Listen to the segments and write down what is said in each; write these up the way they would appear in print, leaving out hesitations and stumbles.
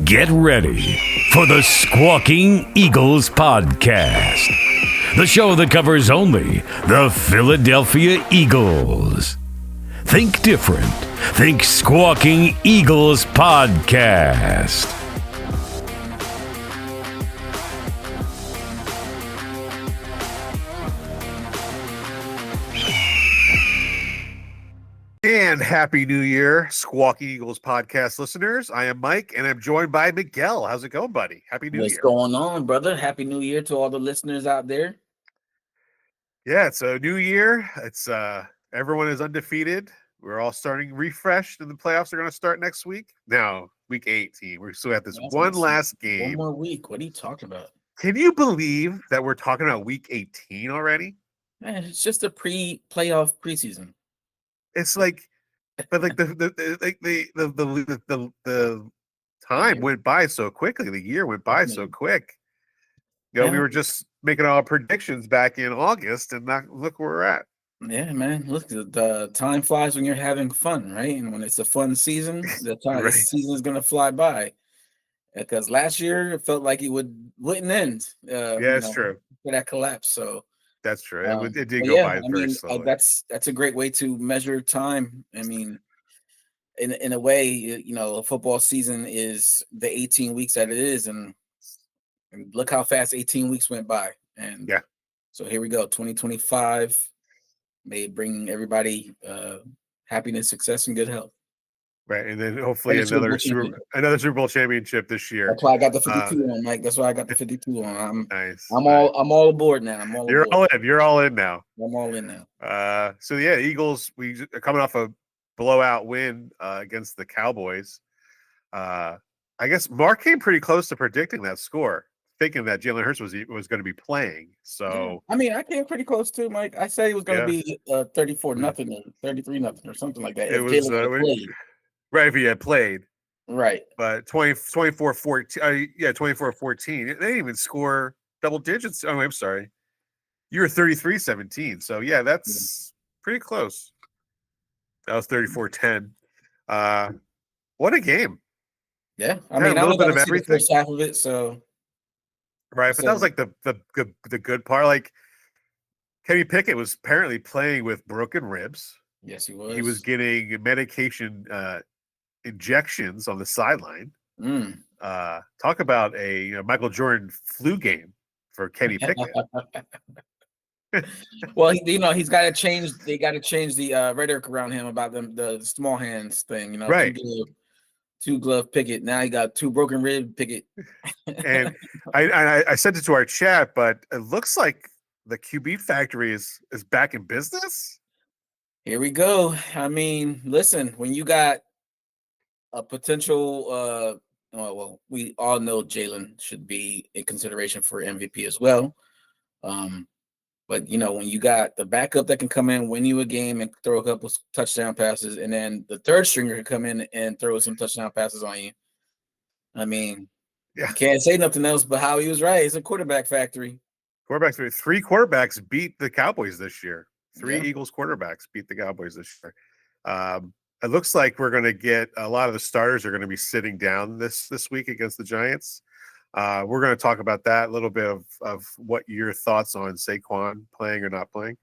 Get ready for the Squawking Eagles Podcast, the show that covers only the Philadelphia Eagles. Think different. Think Squawking Eagles Podcast. And Happy New Year, Squawking Eagles Podcast listeners. I am Mike, and I'm joined by Miguel. How's it going, buddy? Happy New Year. What's going on, brother? Happy New Year to all the listeners out there. Yeah, it's a new year. It's everyone is undefeated. We're all starting refreshed, and the playoffs are going to start next week. Now, week 18. We're still at this one last game. One more week. What are you talking about? Can you believe that we're talking about week 18 already? Man, it's just a playoff preseason. It's like, but like the time went by so quickly. The year went by so quick. You know, we were just making all our predictions back in August, and look where we're at. Yeah, man. Look, the time flies when you're having fun, right? And when it's a fun season, the season is gonna fly by. Because last year it felt like it wouldn't end. It's true. For that collapse. So that's true. It did go by very slowly. That's a great way to measure time. I mean, in a way, you know, a football season is the 18 weeks that it is, and look how fast 18 weeks went by. And so here we go, 2025 may bring everybody happiness, success, and good health. Right, and then hopefully another Super Bowl championship this year. That's why I got the 52 on, Mike. That's why I got the 52 on. Nice. I'm all aboard now. You're all in now. I'm all in now. So yeah, Eagles. We are coming off a blowout win against the Cowboys. I guess Mark came pretty close to predicting that score, thinking that Jalen Hurts was going to be playing. So I mean, I came pretty close too, Mike. I said it was going to be 34-0 or 33-0 or something like that. It was right if he had played. Right. But 24-14. 24-14. They didn't even score double digits. Oh, I'm sorry. You were 33-17. So yeah, that's pretty close. That was 34-10. What a game. Yeah. I mean, a little bit of everything. The first half of it, so right, but that was like the good part. Like Kenny Pickett was apparently playing with broken ribs. Yes, he was. He was getting medication injections on the sideline. Talk about a Michael Jordan flu game for Kenny Pickett. Well, he's got to change. They got to change the rhetoric around him about the small hands thing. You know, right? Two glove Pickett. Now he got two broken rib Pickett. And I sent it to our chat, but it looks like the QB factory is back in business. Here we go. I mean, listen, when you got a potential, we all know Jalen should be in consideration for MVP as well. But you know, when you got the backup that can come in, win you a game, and throw a couple touchdown passes, and then the third stringer can come in and throw some touchdown passes on you. I mean, you can't say nothing else but how he was right. It's a quarterback factory. Three quarterbacks beat the Cowboys this year. Three Eagles quarterbacks beat the Cowboys this year. It looks like we're going to get a lot of the starters are going to be sitting down this week against the Giants. We're going to talk about that, a little bit of what your thoughts on Saquon playing or not playing.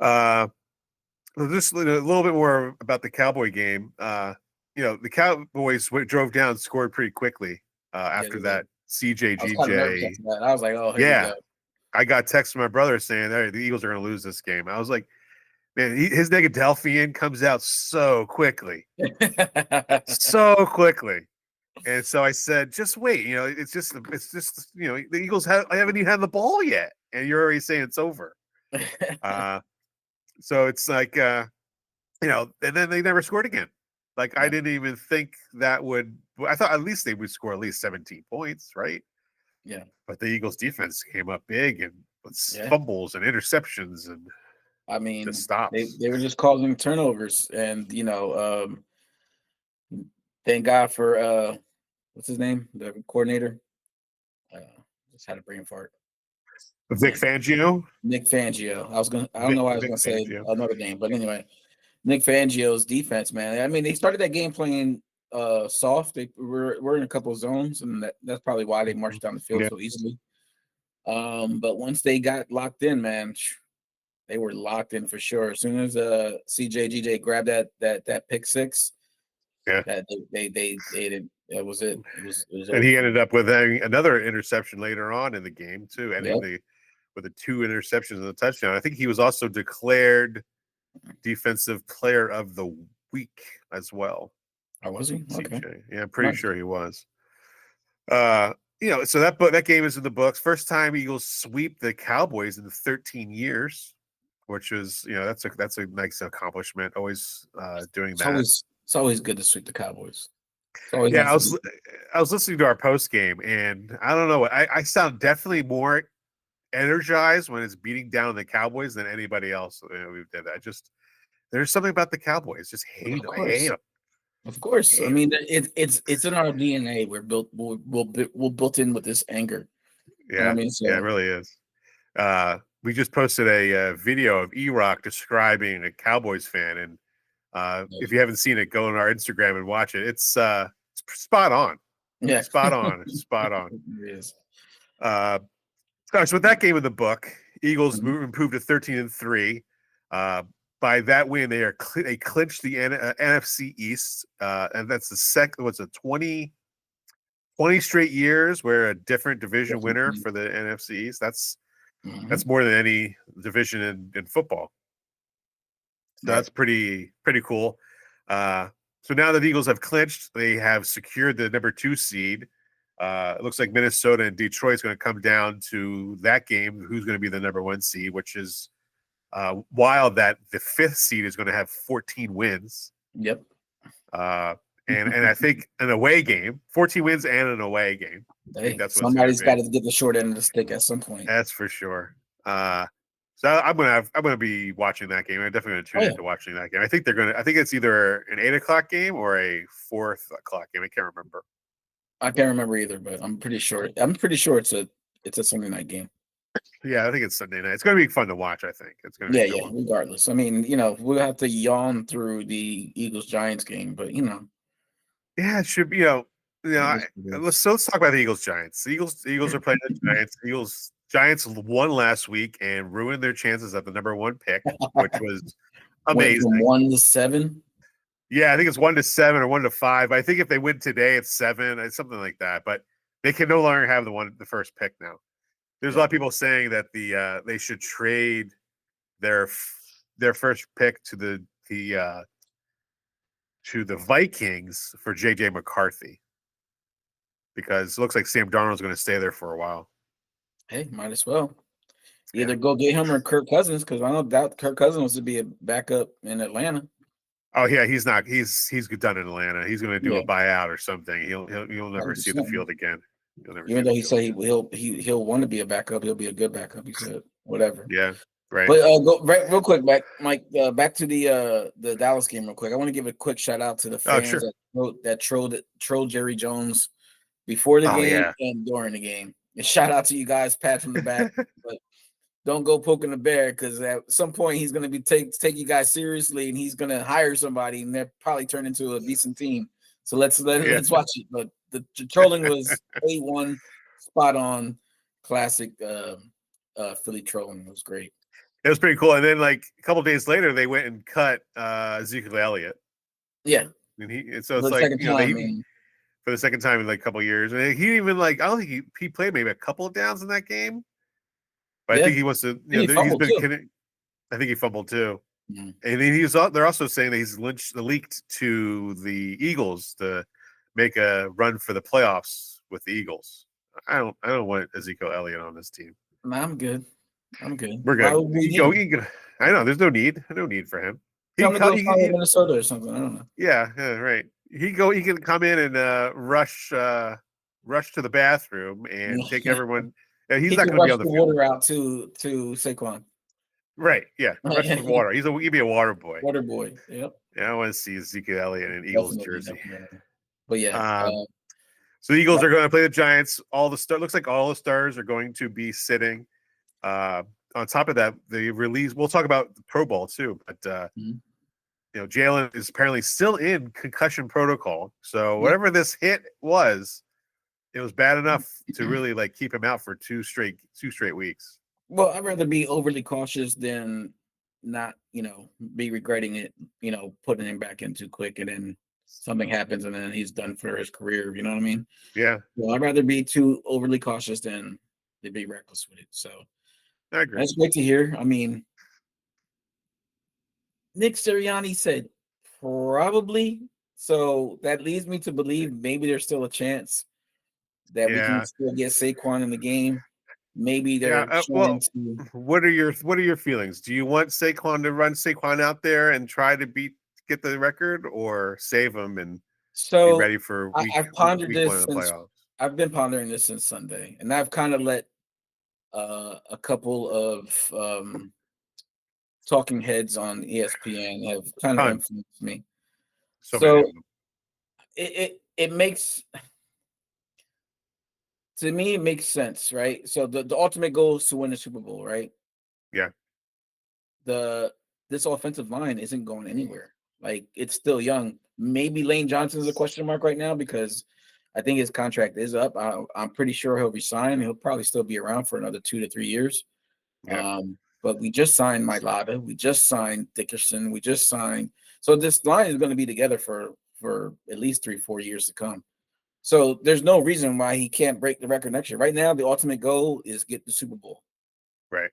Just a little bit more about the Cowboy game. The Cowboys drove down, scored pretty quickly after that CJGJ. I was like, oh, here we go. I got text from my brother saying, hey, the Eagles are going to lose this game. I was like, man, his Negadelphian comes out so quickly. So quickly. And so I said, just wait. You know, it's just the Eagles haven't even had the ball yet. And you're already saying it's over. So it's like, and then they never scored again. Like, I didn't even think that I thought at least they would score at least 17 points, right? Yeah. But the Eagles defense came up big and with fumbles and interceptions and I mean, just stops. They were just causing turnovers, and thank God for what's his name, the coordinator. Just had a brain fart. Vic Fangio. Nick Fangio. I don't know why I was going to say another name, but anyway, Nick Fangio's defense, man. I mean, they started that game playing soft. We're in a couple of zones, and that's probably why they marched down the field so easily. But once they got locked in, man, they were locked in for sure. As soon as GJ grabbed that pick six, that they did. That was it. It was and he ended up with another interception later on in the game too, ending with the 2 interceptions and a touchdown. I think he was also declared defensive player of the week as well. Oh, was he? Okay. CJ. Yeah, I'm pretty sure he was. So that game is in the books. First time Eagles sweep the Cowboys in 13 years, which is that's a nice accomplishment. Always doing that. It's always good to sweep the Cowboys. Yeah, I was listening to our post game, and I don't know. I sound definitely more energized when it's beating down the Cowboys than anybody else we've did. There's something about the Cowboys. Just hate them. I hate them. Of course. I mean, it's in our DNA. We're built in with this anger. Yeah, you know what I mean? So, yeah, it really is. We just posted a video of E-Rock describing a Cowboys fan, and if you haven't seen it, go on our Instagram and watch it. It's spot on. Yeah, spot on. It is. So with that game in the book, Eagles improved to 13-3. By that win, they clinched the NFC East, and that's the second. What's it? 20 straight years where a different division winner for the NFC East. That's more than any division in football. So that's pretty cool. So now that the Eagles have clinched, they have secured the number 2 seed. It looks like Minnesota and Detroit is going to come down to that game. Who's going to be the number 1 seed, which is wild that the 5th seed is going to have 14 wins. Yep. And I think an away game, 14 wins and an away game. Hey, somebody's got to get the short end of the stick at some point. That's for sure. So I'm gonna be watching that game. I'm definitely gonna tune into watching that game. I think it's either an 8:00 game or a 4:00 game. I can't remember. I can't remember either, but I'm pretty sure it's a Sunday night game. Yeah, I think it's Sunday night. It's gonna be fun to watch. I think it's gonna be fun. Regardless, I mean, we'll have to yawn through the Eagles Giants game, but yeah, it should be. Let's talk about the Eagles Giants. The Eagles are playing the Giants. Giants won last week and ruined their chances at the number 1 pick, which was amazing. From 1-7. Yeah, I think it's 1-7 or 1-5. I think if they win today, it's 7. It's something like that. But they can no longer have the first pick now. There's a lot of people saying that they should trade their first pick to the Vikings for J.J. McCarthy, because it looks like Sam Darnold's going to stay there for a while. Hey, might as well. Either go get him or Kirk Cousins, because I don't doubt Kirk Cousins wants to be a backup in Atlanta. Oh yeah, he's not. He's done in Atlanta. He's going to do a buyout or something. He'll never see the field again. Even though he said he'll want to be a backup, he'll be a good backup. He said whatever. Yeah, right. But go real quick, Mike. Back to the Dallas game real quick. I want to give a quick shout out to the fans that trolled Jerry Jones before the game and during the game. And shout out to you guys, pat from the back. But don't go poking the bear, because at some point he's going to be take you guys seriously, and he's going to hire somebody, and they'll probably turn into a decent team. So let's watch it. But the trolling was A1, spot on, classic Philly trolling. It was great. It was pretty cool. And then like a couple of days later, they went and cut Ezekiel Elliott. Yeah. And so it's like for the second time in like a couple of years. And he even I don't think he played maybe a couple of downs in that game. But I think he wants to. I think he fumbled too. Mm-hmm. And then they're also saying that he's leaked to the Eagles to make a run for the playoffs with the Eagles. I don't want Ezekiel Elliott on this team. No, I'm good. We're good. I know there's no need for him. He can Minnesota or something. I don't know. Yeah, right. He can come in and rush to the bathroom and take everyone. He's not going to be on the field. Water out to Saquon. Right. Yeah. Rush the water. He'd be a water boy. Water boy. Yep. Yeah, I want to see Ezekiel Elliott in an Eagles jersey. But yeah. So the Eagles are going to play the Giants. Looks like all the stars are going to be sitting. On top of that, we'll talk about the Pro Bowl too, but Jalen is apparently still in concussion protocol. So Yeah. whatever this hit was, it was bad enough to really like keep him out for two straight weeks. Well, I'd rather be overly cautious than not, be regretting it, putting him back in too quick and then something happens and then he's done for his career. You know what I mean? Yeah, Well, I'd rather be too overly cautious than to be reckless with it. So I agree. that's great to hear. I mean, Nick Sirianni said probably. So that leads me to believe maybe there's still a chance that we can still get Saquon in the game. Maybe they're trying to. What are your feelings? Do you want Saquon to run Saquon out there and try to get the record, or save him and be ready for I've pondered week this one of the playoffs? I've been pondering this since Sunday, and I've kind of let a couple of talking heads on ESPN have kind of influenced me. So it makes. To me, it makes sense, right? So the ultimate goal is to win the Super Bowl, right? Yeah. This offensive line isn't going anywhere. Like, it's still young. Maybe Lane Johnson's a question mark right now because I think his contract is up. I'm pretty sure he'll resign. He'll probably still be around for another 2 to 3 years. Yeah. But we just signed Mailata. We just signed Dickerson. We just signed. So this line is going to be together for at least 3-4 years to come. So there's no reason why he can't break the record next year. Right now, the ultimate goal is get the Super Bowl. Right.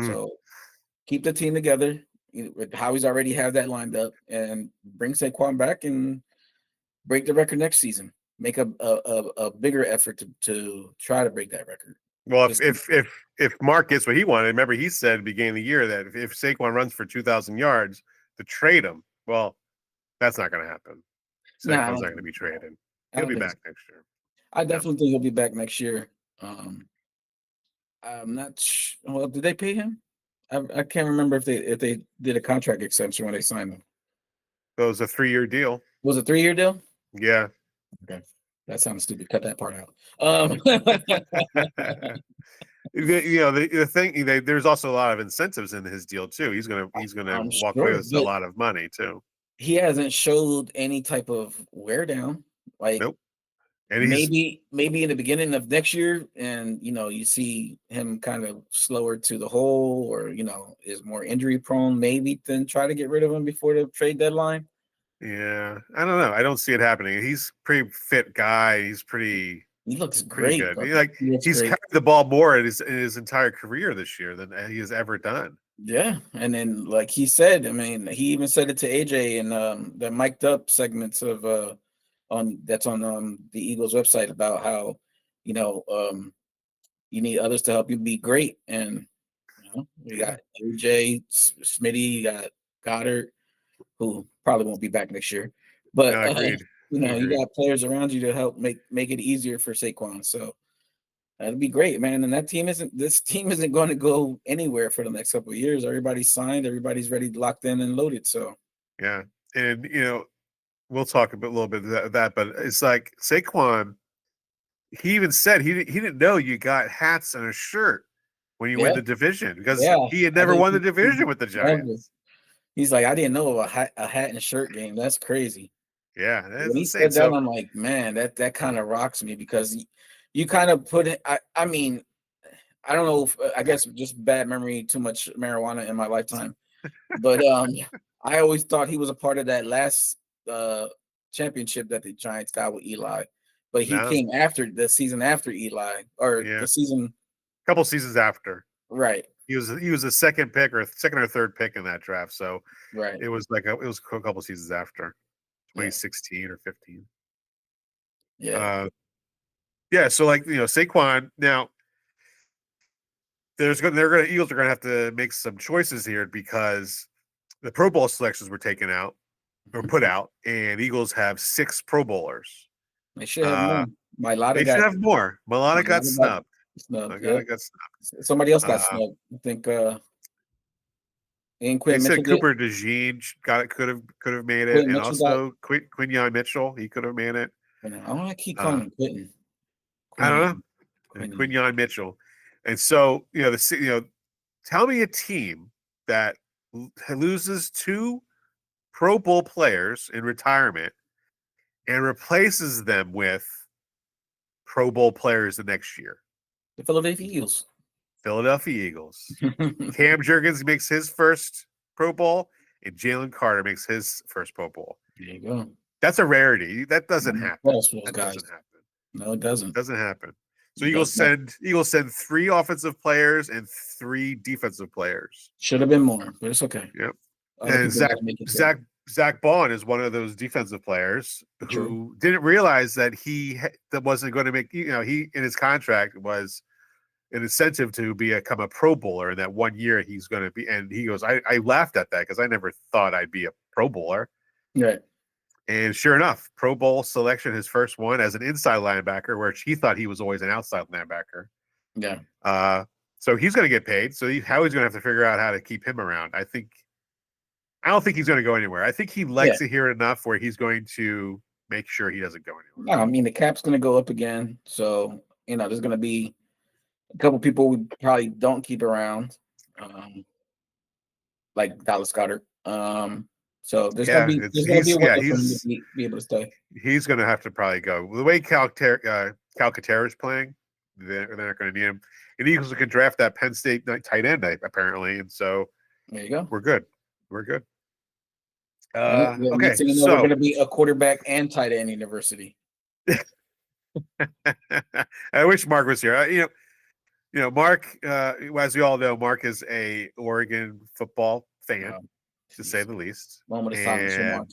So keep the team together. Howie's already have that lined up, and bring Saquon back and break the record next season. Make a bigger effort to try to break that record. Well, if Mark gets what he wanted, remember he said at the beginning of the year that if Saquon runs for 2,000 yards to trade him, well, that's not going to happen. Saquon's not going to be traded. He'll be back next year. I definitely think he'll be back next year. I'm not. Well, did they pay him? I can't remember if they did a contract extension when they signed him. So it was a 3-year deal. Was it a 3-year deal? Yeah. Okay, that sounds stupid. Cut that part out. The thing, there's also a lot of incentives in his deal too. He's gonna walk away with a lot of money too. He hasn't showed any type of wear down. Like, nope. And maybe in the beginning of next year, and you see him kind of slower to the hole, or is more injury prone. Maybe then try to get rid of him before the trade deadline. Yeah, I don't know. I don't see it happening. He's a pretty fit guy. He looks great. Good. He's carried the ball more in his entire career this year than he has ever done. Yeah, and then like he said, I mean, he even said it to AJ in the mic'd up segments of on the Eagles website about how you need others to help you be great, and you got AJ, Smitty, you got Goddard, who probably won't be back next year, but you got players around you to help make it easier for Saquon. So that'd be great, man. And this team isn't going to go anywhere for the next couple of years. Everybody's signed, everybody's ready, locked in, and loaded. So yeah, and we'll talk a little bit of that, but it's like Saquon. He even said he didn't know you got hats and a shirt when you win the division because he had never won the division with the Giants. He's like, I didn't know a hat and shirt game. That's crazy. Yeah, when he said that, I'm like, man, that kind of rocks me because you kind of put it. I mean, I don't know. I guess just bad memory, too much marijuana in my lifetime. But I always thought he was a part of that last championship that the Giants got with Eli. But he came after the season after Eli, or the season, couple seasons after. Right. He was a second or third pick in that draft. So it was a couple seasons after 2016 or 15. Yeah. So Saquon now. Eagles are gonna have to make some choices here because the Pro Bowl selections were taken out or put out, and Eagles have 6 Pro Bowlers. They should have more. They should have more. Mailata got snubbed. Got snubbed. Somebody else got snubbed. I think. And Quinn Mitchell. Cooper DeJean could have made it, and also Quinyon Mitchell. He could have made it. I don't want to keep calling him Quinton. I don't know. Quinyon Mitchell, and so tell me a team that loses 2 Pro Bowl players in retirement and replaces them with Pro Bowl players the next year. The Philadelphia Eagles. Philadelphia Eagles. Cam Jurgens makes his first Pro Bowl, and Jalen Carter makes his first Pro Bowl. There you go. That's a rarity. That doesn't happen. That doesn't happen. No, it doesn't. It doesn't happen. So Eagles send 3 offensive players and 3 defensive players. Should have been more, but it's okay. Yep. And Zach Bond is one of those defensive players who didn't realize that that wasn't going to make. He in his contract was an incentive to become a Pro Bowler in that 1 year he's going to be. And he goes, I laughed at that because I never thought I'd be a Pro Bowler. Right. And sure enough, Pro Bowl selection, his first one as an inside linebacker, where he thought he was always an outside linebacker. Yeah. So he's going to get paid. So Howie's going to have to figure out how to keep him around. I don't think he's going to go anywhere. I think he likes it here enough where he's going to make sure he doesn't go anywhere. No, I mean, the cap's going to go up again. So, there's going to be a couple people we probably don't keep around, like Dallas Goedert. So there's going to be a way for him to be able to stay. He's going to have to probably go. The way Calcaterra is playing, they're not going to need him. And Eagles can draft that Penn State tight end, apparently. And so there you go. We're good. Okay, so we're going to be a quarterback and tight end university. I wish Mark was here. Mark. As we all know, Mark is a Oregon football fan, to say the least. Moment of silence for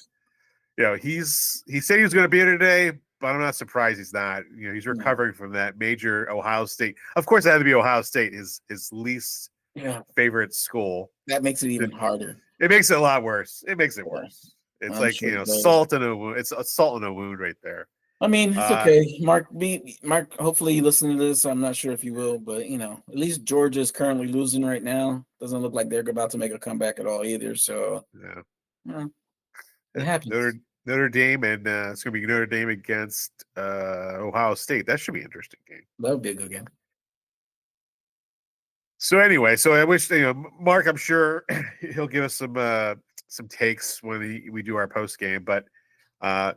Mark. He said he was going to be here today, but I'm not surprised he's not. He's recovering from that major Ohio State. Of course, it had to be Ohio State, his least favorite school. That makes it even harder. It makes it a lot worse. It makes it worse. It's salt in a wound. It's a salt in a wound right there. I mean, it's okay. Mark, hopefully you listen to this. I'm not sure if you will, but at least Georgia's currently losing right now. Doesn't look like they're about to make a comeback at all either. So it happens. Notre Dame, and it's going to be Notre Dame against Ohio State. That should be an interesting game. That would be a good game. So anyway, I wish Mark. I'm sure he'll give us some takes when we do our post game. But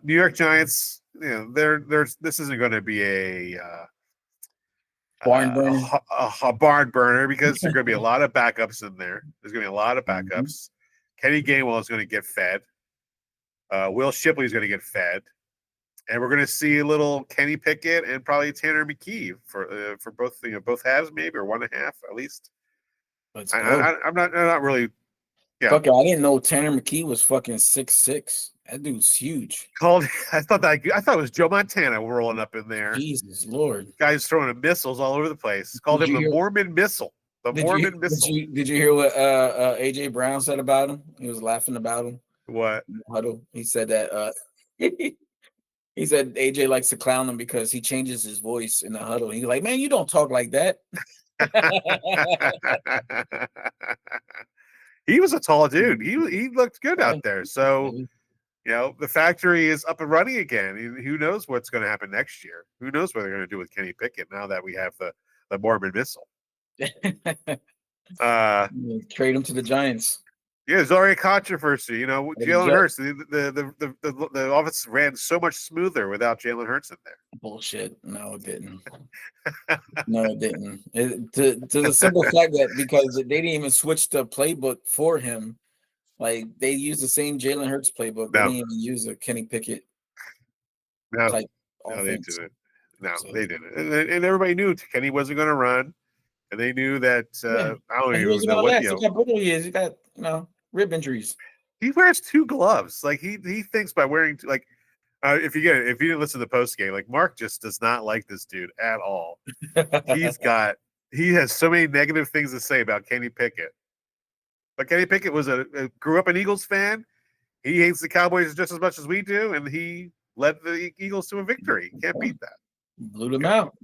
New York Giants, this isn't going to be a barn burner. A barn burner because there's going to be a lot of backups in there. There's going to be a lot of backups. Mm-hmm. Kenny Gainwell is going to get fed. Will Shipley is going to get fed. And we're going to see a little Kenny Pickett and probably Tanner McKee for both both halves, maybe, or 1.5 at least. I'm not really. Yeah. Fuck it, I didn't know Tanner McKee was fucking 6'6". That dude's huge. I thought it was Joe Montana rolling up in there. Jesus Lord, guys throwing missiles all over the place. Called him the Mormon Missile. Missile. Did you hear what AJ Brown said about him? He was laughing about him. What? Huddle. He said that. He said AJ likes to clown him because he changes his voice in the huddle. He's like, man, you don't talk like that. He was a tall dude. He looked good out there. So, the factory is up and running again. Who knows what's going to happen next year? Who knows what they're going to do with Kenny Pickett now that we have the Mormon Missile? Trade him to the Giants. Yeah, there's already a controversy. Jalen Hurts, the offense ran so much smoother without Jalen Hurts in there. Bullshit. No, it didn't. No, it didn't. To the simple fact that because they didn't even switch the playbook for him, like they used the same Jalen Hurts playbook. They didn't even use a Kenny Pickett. No, they didn't. No, they didn't. And everybody knew Kenny wasn't going to run. And they knew that I don't even know what he got rib injuries. He wears 2 gloves. Like he thinks by wearing if you didn't listen to the post game, like Mark just does not like this dude at all. He has so many negative things to say about Kenny Pickett. But Kenny Pickett grew up an Eagles fan. He hates the Cowboys just as much as we do, and he led the Eagles to a victory. You can't beat that. Blew them out.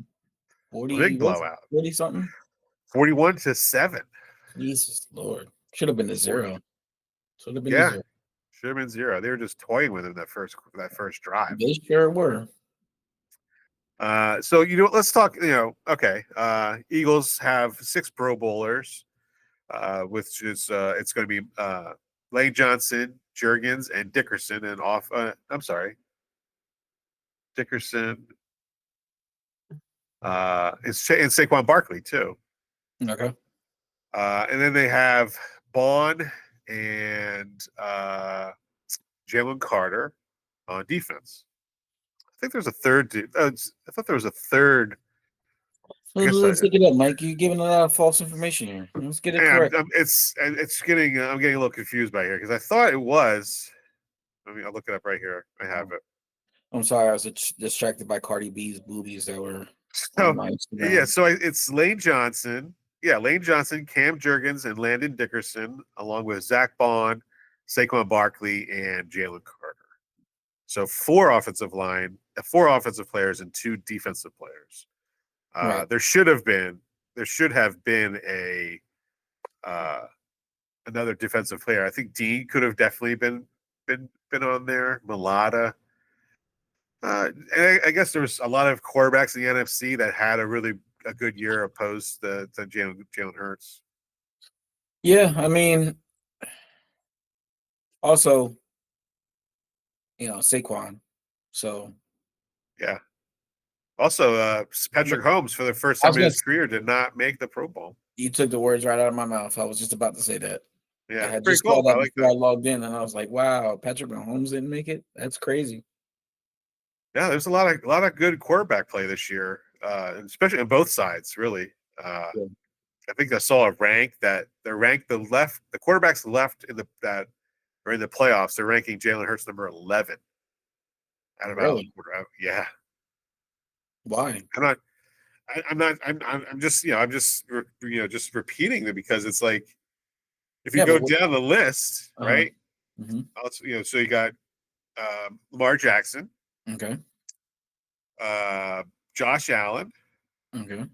40 big blowout. 40 something. 41-7. Jesus Lord. Should have been a 0. Should have been a 0. Should have been 0. They were just toying with him that first drive. They sure were. So let's talk. Okay. Eagles have 6 Pro Bowlers, which is it's going to be Lane Johnson, Jurgens, and Dickerson, and Dickerson, and Saquon Barkley too. Okay. And then they have Bond and Jalen Carter on defense. I think there's a third. I thought there was a third. Let's look it up, Mike. You're giving a lot of false information here. Let's get it correct. I'm getting a little confused by here because I thought it was. I'll look it up right here. I have it. I'm sorry, I was distracted by Cardi B's boobies that were. So it's Lane Johnson. Yeah, Lane Johnson, Cam Jurgens, and Landon Dickerson, along with Zach Bond, Saquon Barkley, and Jalen Carter. So four offensive players, and 2 defensive players. Right. There should have been a another defensive player. I think Dean could have definitely been on there. Mulata. And I guess there was a lot of quarterbacks in the NFC that had a good year opposed to Jalen Hurts. Yeah, I mean, also, Saquon. So, yeah. Also, Patrick Holmes, for the first time in his career, did not make the Pro Bowl. You took the words right out of my mouth. I was just about to say that. Yeah, I had just called that before I logged in, and I was like, "Wow, Patrick Mahomes didn't make it. That's crazy." Yeah, there's a lot of good quarterback play this year, especially on both sides. Really, I think I saw a rank that they're ranked the quarterbacks left in the playoffs. They're ranking Jalen Hurts number 11. Out of really? Yeah. Why? I'm just repeating them because it's like if you go down the list, right? Mm-hmm. So you got Lamar Jackson. Okay. Josh Allen. Okay.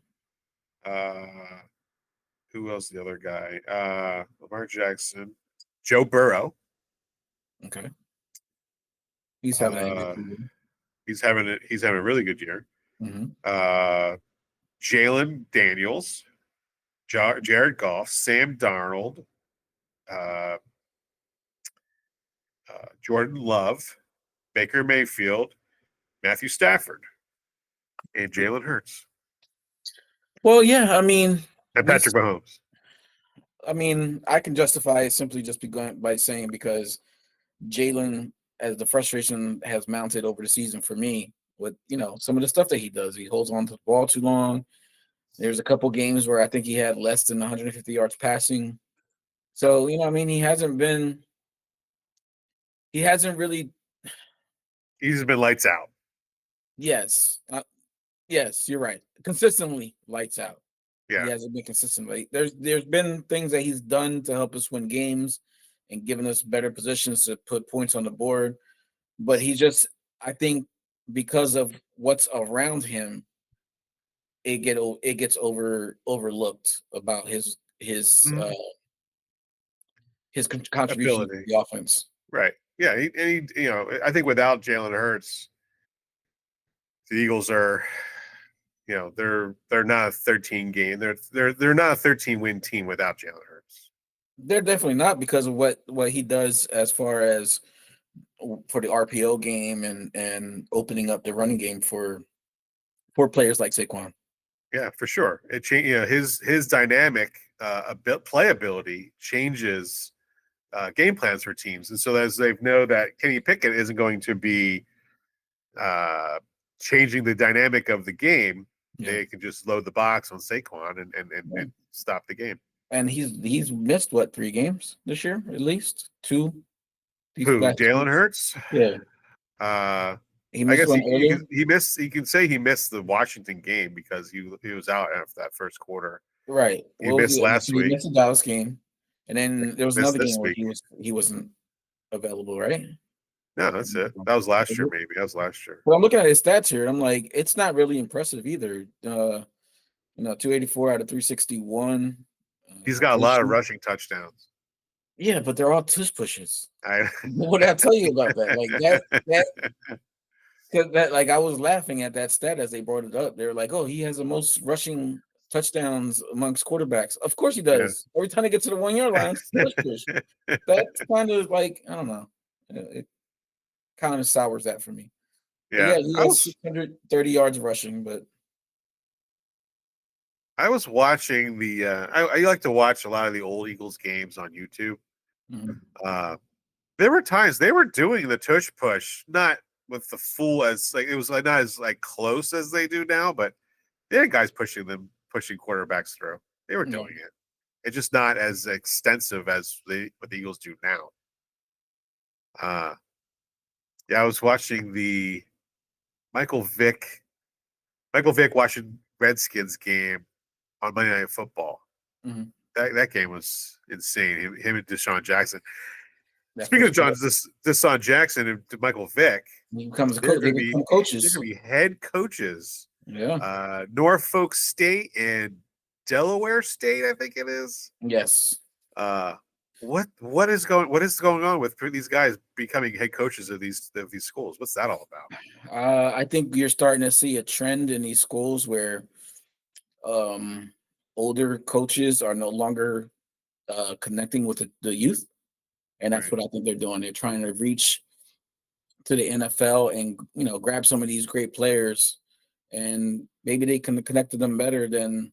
Who else? The other guy? Lamar Jackson. Joe Burrow. Okay. He's having a good year. He's having a really good year. Mm-hmm. Jalen Daniels, Jared Goff, Sam Darnold, Jordan Love, Baker Mayfield, Matthew Stafford, and Jalen Hurts. Well, yeah, I mean, and Patrick Mahomes. I mean, I can justify it simply just by saying because Jalen, as the frustration has mounted over the season for me, with some of the stuff that he does, he holds on to the ball too long. There's a couple games where I think he had less than 150 yards passing. So he hasn't really. He's been lights out. Yes, yes, you're right. Consistently lights out. Yeah, he hasn't been consistently. There's been things that he's done to help us win games and given us better positions to put points on the board, but he just, I think, because of what's around him, it gets overlooked about his contribution to the offense. Right. Yeah. He I think without Jalen Hurts, the Eagles are, they're not a 13 game. They're not a 13 win team without Jalen Hurts. They're definitely not because of what he does as far as for the RPO game and opening up the running game for players like Saquon. Yeah, for sure. It his dynamic playability changes game plans for teams, and so as they know that Kenny Pickett isn't going to be changing the dynamic of the game, they can just load the box on Saquon and stop the game. And he's missed 3 games this year, at least 2. Who? Jalen Hurts? Yeah. I guess he missed. You can say he missed the Washington game because he was out after that first quarter. Right. He missed last week. He missed the Dallas game, and then there was another game where he wasn't available. Right. No, that's it. That was last year. Maybe that was last year. Well, I'm looking at his stats here. I'm like, it's not really impressive either. 284 out of 361. He's got a lot of rushing touchdowns. Yeah, but they're all tush pushes. What did I tell you about that? Like that, like I was laughing at that stat as they brought it up. They were like, "Oh, he has the most rushing touchdowns amongst quarterbacks. Of course he does. Every time they get to the 1 yard line, push. That's kind of like, I don't know. It kind of sours that for me. Yeah, He has 630 yards rushing, but I was watching the. I like to watch a lot of the old Eagles games on YouTube. There were times they were doing the tush push, not with the full as like it was like not as like close as they do now, but they had guys pushing quarterbacks through. They were doing it. It's just not as extensive as what the Eagles do now. Yeah, I was watching the Michael Vick watching Redskins game on Monday Night Football. That game was insane. Him and Deshaun Jackson. Speaking of Deshaun Jackson and Michael Vick, he becomes they become coaches. They're going to be head coaches. Yeah. Norfolk State and Delaware State, I think it is. Yes. What is going on with these guys becoming head coaches of these schools? What's that all about? I think you're starting to see a trend in these schools where older coaches are no longer connecting with the youth, and that's what I think they're doing. They're trying to reach to the NFL and grab some of these great players, and maybe they can connect to them better than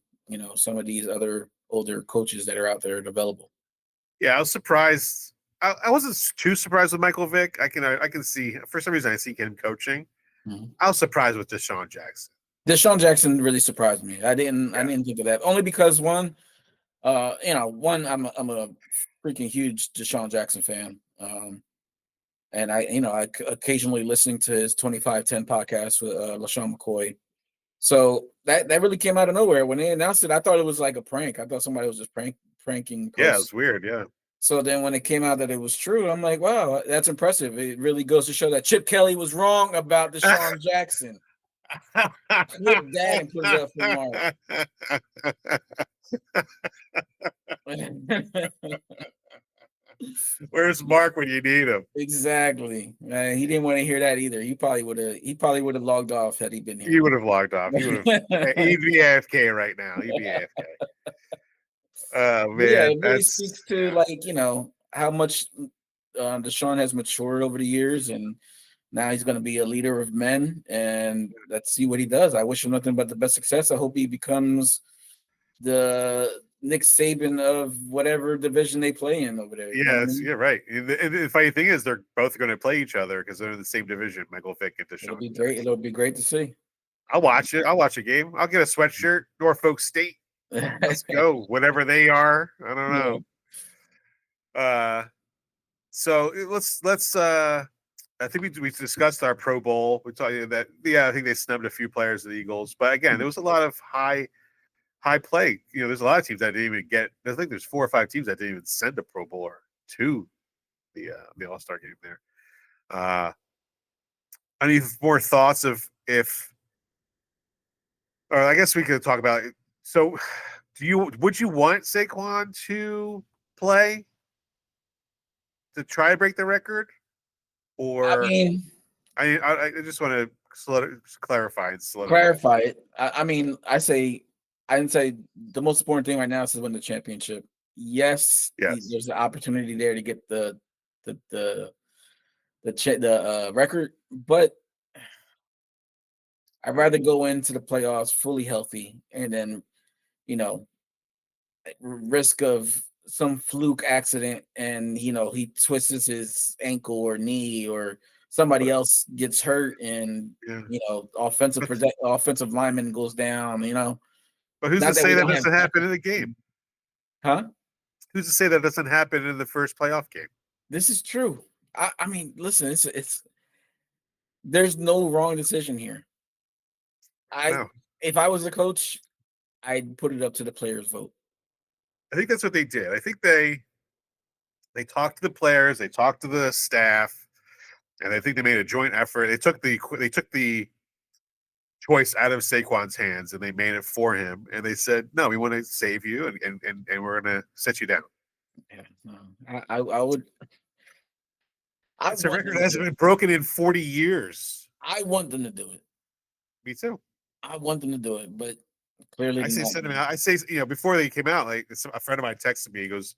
some of these other older coaches that are out there available. Yeah, I was surprised. I wasn't too surprised with Michael Vick. I can see for some reason I see him coaching. I was surprised with Deshaun Jackson. Deshaun Jackson really surprised me. I didn't think of that only because I'm a freaking huge Deshaun Jackson fan. And I occasionally listening to his 25-10 podcast with LaShawn McCoy. So that really came out of nowhere. When they announced it, I thought it was like a prank. I thought somebody was just pranking. Yeah, it's weird. Yeah. So then when it came out that it was true, I'm like, wow, that's impressive. It really goes to show that Chip Kelly was wrong about Deshaun Jackson. Flip that and put it up for Mark. Where's Mark when you need him? Exactly. He didn't want to hear that either. He probably would have logged off had he been here. He would have logged off. He'd be AFK right now. He'd be AFK. Oh man. Yeah, it really speaks to how much Deshaun has matured over the years, and now he's going to be a leader of men, and let's see what he does. I wish him nothing but the best success. I hope he becomes the Nick Saban of whatever division they play in over there. Yeah, right. And the funny thing is, they're both going to play each other because they're in the same division. Michael Vick and Deshaun. It'll be great. It'll be great to see. I'll watch it. I'll watch a game. I'll get a sweatshirt. Norfolk State. Let's go. Whatever they are, I don't know. So let's. I think we discussed our Pro Bowl. We talked that. Yeah, I think they snubbed a few players of the Eagles, but again, there was a lot of high play. There's a lot of teams that didn't even get. I think there's 4 or 5 teams that didn't even send a Pro Bowler to the All-Star game there. Any more thoughts of if? Or I guess we could talk about it. So, would you want Saquon to play to try to break the record, or I just want to clarify and clarify it. I didn't say the most important thing right now is to win the championship. Yes. There's an opportunity there to get the record, but I'd rather go into the playoffs fully healthy and then, risk of some fluke accident and, he twists his ankle or knee or somebody else gets hurt and, offensive lineman goes down, But who's to say that doesn't happen in the game? Huh? Who's to say that doesn't happen in the first playoff game? This is true. I mean, listen, it's there's no wrong decision here. If I was a coach, I'd put it up to the players' vote. I think that's what they did. I think they talked to the players, they talked to the staff, and I think they made a joint effort. They took the choice out of Saquon's hands and they made it for him. And they said, "No, we want to save you, and we're going to set you down." Yeah, no, I would. It's a record that hasn't been broken in 40 years. I want them to do it. Me too. I want them to do it, but Clearly, I say not. send him out. I say, before they came out, like a friend of mine texted me. He goes,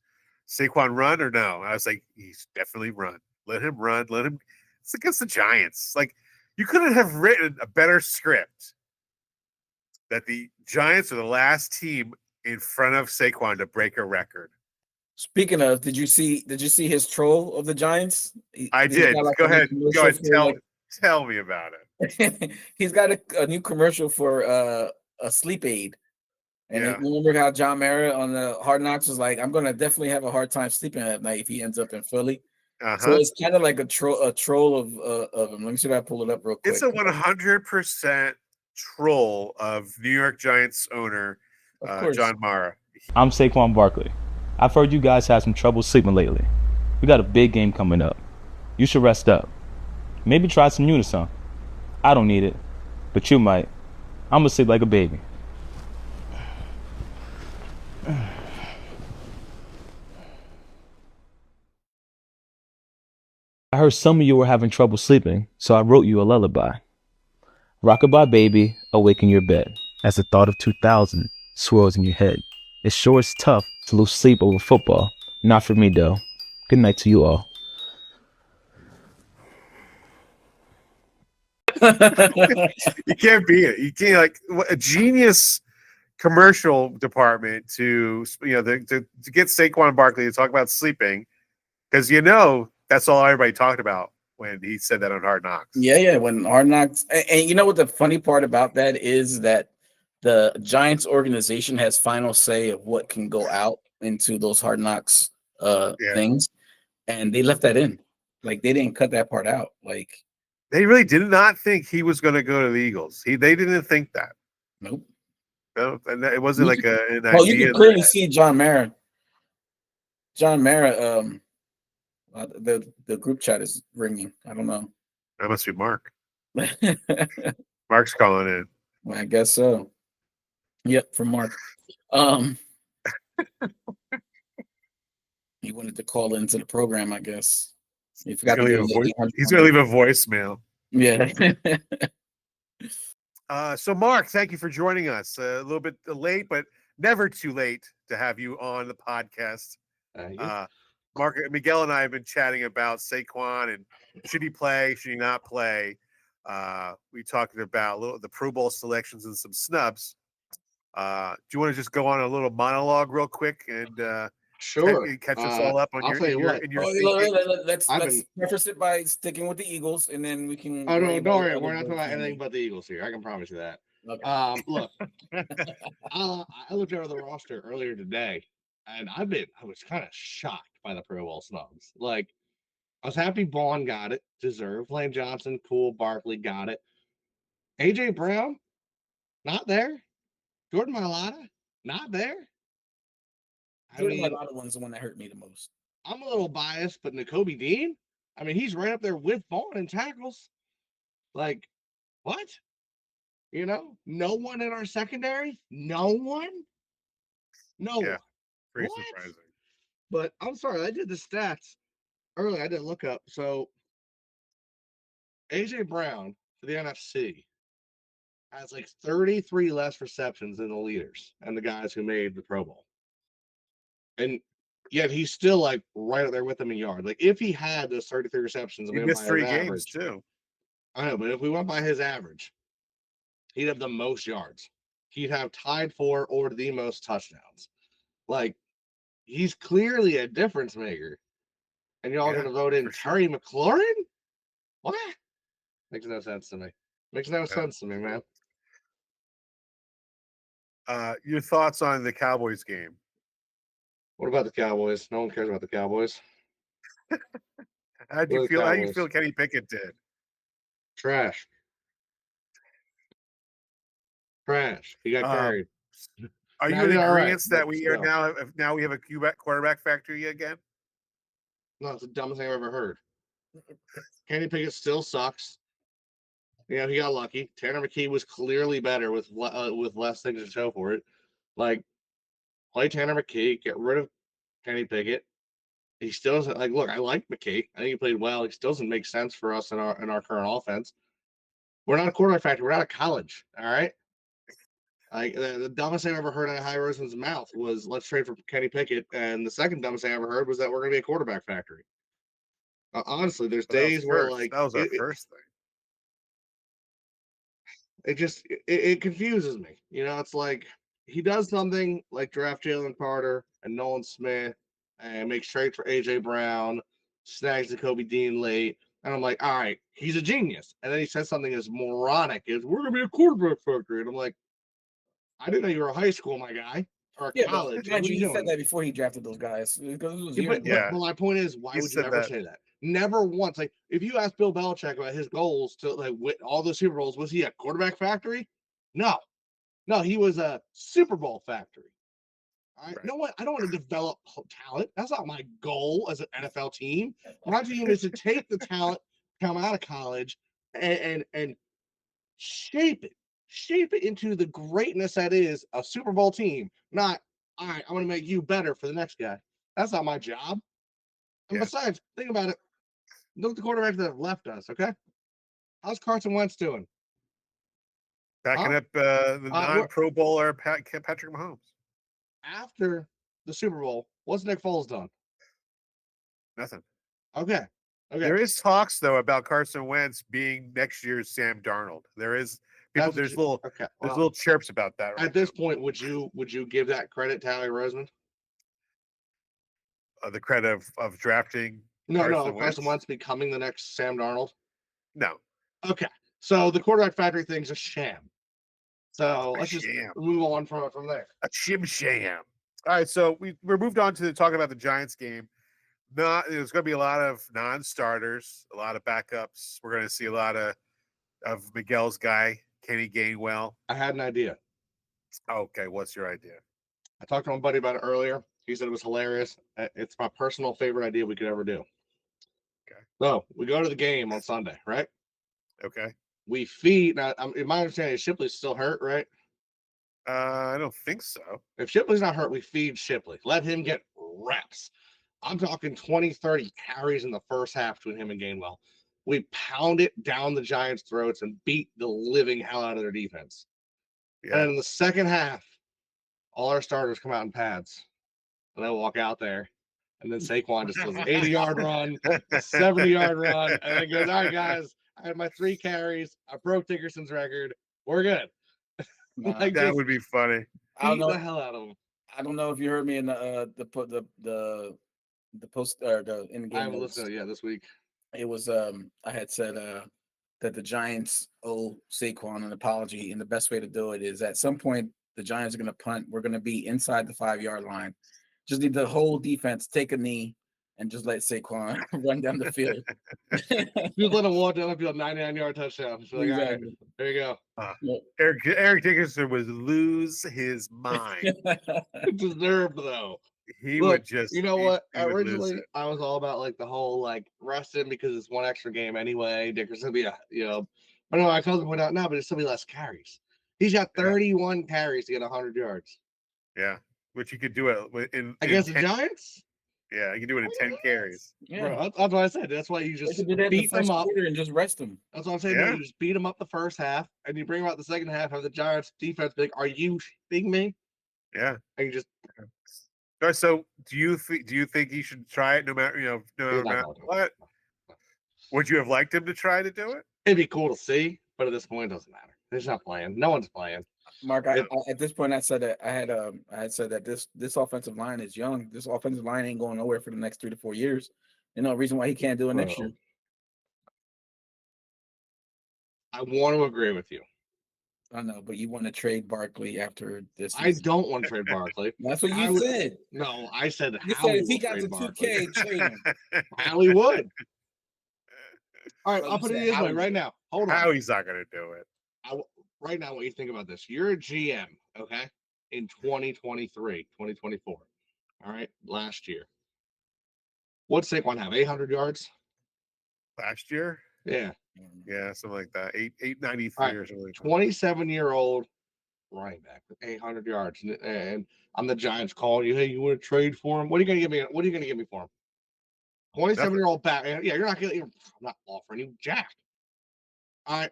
"Saquon run or no?" I was like, "He's definitely run. Let him run. Let him." It's against the Giants. Like you couldn't have written a better script that the Giants are the last team in front of Saquon to break a record. Speaking of, did you see his troll of the Giants? I He's did. got like Go a new ahead. Go commercial ahead. for, Tell me about it. he's got a new commercial for a sleep aid. And Yeah. you remember how John Mara on the Hard Knocks was like, I'm gonna definitely have a hard time sleeping at night if he ends up in Philly. So it's kind of like a troll of him. Let me see if I pull it up real quick. It's a 100% troll of New York Giants owner John Mara. I'm Saquon Barkley. I've heard you guys have some trouble sleeping lately. We got a big game coming up. You should rest up. Maybe try some Unison. I don't need it, but you might. I'm gonna sleep like a baby. I heard some of you were having trouble sleeping, so I wrote you a lullaby. Rockabye baby, awaken your bed, as the thought of 2000 swirls in your head. It sure is tough to lose sleep over football. Not for me, though. Good night to you all. You can't beat it. You can't, a genius commercial department to get Saquon Barkley to talk about sleeping, because that's all everybody talked about when he said that on Hard Knocks. Yeah, when Hard Knocks, and you know what the funny part about that is that the Giants organization has final say of what can go out into those Hard Knocks things, and they left that in. Like they didn't cut that part out. Like they really did not think he was going to go to the Eagles. They didn't think that. Nope. No, and it wasn't an idea. Well, you can clearly see John Mara. The group chat is ringing. I don't know. That must be Mark. Mark's calling in. Well, I guess so. Yep, from Mark. He wanted to call into the program, I guess. He's going to leave a voicemail. Yeah. So, Mark, thank you for joining us. A little bit late, but never too late to have you on the podcast. Mark, Miguel and I have been chatting about Saquon and should he play, should he not play. We talked about the Pro Bowl selections and some snubs. Do you want to just go on a little monologue real quick and sure catch us all up on let's preface it by sticking with the Eagles, and then we can. Oh no, don't worry. We're not talking about anything but the Eagles here. I can promise you that. Okay. Look, I looked over the roster earlier today, and I was kind of shocked by the Pro Bowl snubs. Like, I was happy Vaughn got it, deserved. Lane Johnson, cool. Barkley got it. AJ Brown, not there. Jordan Mailata, not there. Jordan Mailata one's the one that hurt me the most. I'm a little biased, but Nakobe Dean, he's right up there with Vaughn in tackles. Like, what? No one in our secondary? No one? No one. Pretty surprising. But I'm sorry, I did the stats early. I did look up. So AJ Brown for the NFC has like 33 less receptions than the leaders and the guys who made the Pro Bowl. And yet he's still like right up there with them in yards. Like if he had those 33 receptions, he missed 3 games too. I know, but if we went by his average, he'd have the most yards. He'd have tied for or the most touchdowns. Like, he's clearly a difference maker. And y'all are going to vote in Terry McLaurin? What? Makes no sense to me. Makes no sense to me, man. Your thoughts on the Cowboys game? What about the Cowboys? No one cares about the Cowboys. How do you feel Kenny Pickett did? Trash. He got carried. Are you in agreement that we are now we have a quarterback factory again? No, it's the dumbest thing I've ever heard. Kenny Pickett still sucks. He got lucky. Tanner McKee was clearly better with less things to show for it. Like, play Tanner McKee, get rid of Kenny Pickett. He still doesn't look. I like McKee. I think he played well. He still doesn't make sense for us in our current offense. We're not a quarterback factory. We're not a college. All right. Like the dumbest thing I ever heard out of High Roseman's mouth was let's trade for Kenny Pickett, and the second dumbest thing I ever heard was that we're going to be a quarterback factory. Honestly, there's days where like that was our first thing. It confuses me. It's like he does something like draft Jalen Carter and Nolan Smith and makes trades for AJ Brown, snags the Kobe Dean late, and I'm like, all right, he's a genius. And then he says something as moronic as we're gonna be a quarterback factory, and I'm like, I didn't know you were a high school, my guy, or college. But he said that before he drafted those guys. But my point is, why would you ever say that? Never once. Like, if you ask Bill Belichick about his goals to like win all the Super Bowls, was he a quarterback factory? No, he was a Super Bowl factory. All right. You know what? I don't want to develop talent. That's not my goal as an NFL team. My dream is to take the talent, come out of college, and shape it into the greatness that is a Super Bowl team. Not, all right, I'm going to make you better for the next guy. That's not my job. And besides, think about it. Look at the quarterbacks that have left us, okay? How's Carson Wentz doing? Backing up the non-Pro Bowler Patrick Mahomes. After the Super Bowl, what's Nick Foles done? Nothing. Okay. There is talks though about Carson Wentz being next year's Sam Darnold. There's little chirps about that. At this point, would you give that credit to Howie Roseman? The credit of drafting. Carson Wentz becoming the next Sam Darnold. No. Okay. So the quarterback factory thing's a sham. So let's just move on from there. A sham. All right, so we're moved on to talking about the Giants game. There's going to be a lot of non-starters, a lot of backups. We're going to see a lot of Miguel's guy, Kenny Gainwell. I had an idea. Okay, what's your idea? I talked to my buddy about it earlier. He said it was hilarious. It's my personal favorite idea we could ever do. Okay. So we go to the game on Sunday, right? Okay. We feed. Now, in my understanding, Shipley's still hurt, right? I don't think so. If Shipley's not hurt, we feed Shipley. Let him get reps. I'm talking 20, 30 carries in the first half between him and Gainwell. We pound it down the Giants' throats and beat the living hell out of their defense. Yeah. And in the second half, all our starters come out in pads. And they walk out there. And then Saquon just does an 80-yard run, a 70-yard run, and then goes, all right, guys, I had my 3 carries. I broke Dickerson's record. We're good. That would be funny. I don't know the hell out of him. I don't know if you heard me in the post or the in the game. I listened this week. It was I had said that the Giants owe Saquon an apology, and the best way to do it is at some point the Giants are going to punt. We're going to be inside the 5-yard line. Just need the whole defense take a knee and just let Saquon run down the field. Just let him walk down the field, 99-yard touchdown. Like, exactly. Right, there you go. Eric Dickerson would lose his mind. Deserved though. He would just. You know what? Originally, I was all about like the whole like rest him because it's one extra game anyway. Dickerson be I know I told him without now, but it's still be less carries. He's got 31 carries to get 100 yards. Yeah, which you could do it against the Giants. Yeah, you can do it in 10 carries. Yeah, bro, that's what I said. That's why you just beat them up and just rest them. That's what I'm saying. You just beat them up the first half, and you bring them out the second half. Have the Giants defense be like, "Are you shitting me?" Yeah, and you just. All right, so do you think he should try it no matter what? Would you have liked him to try to do it? It'd be cool to see, but at this point, it doesn't matter. He's not playing. No one's playing. Mark, at this point, I said that I had said that this offensive line is young. This offensive line ain't going nowhere for the next 3 to 4 years. No reason why he can't do it next year. I want to agree with you. I know, but you want to trade Barkley after this season. I don't want to trade Barkley. That's what you said. No, I said you said if he got to 2K, trade him. Howie would. All right, I'll put it this way right now. Hold on. Howie's not going to do it. Right now, what you think about this? You're a GM, okay? In 2023, 2024. All right, last year. What'd Saquon have? 800 yards? Last year? Yeah. Yeah, something like that. 893 or something like that. 27-year-old running back with 800 yards. And I'm the Giants calling you, hey, you want to trade for him? What are you going to give me? What are you going to give me for him? 27-year-old back. Yeah, you're not offering you jack. All right.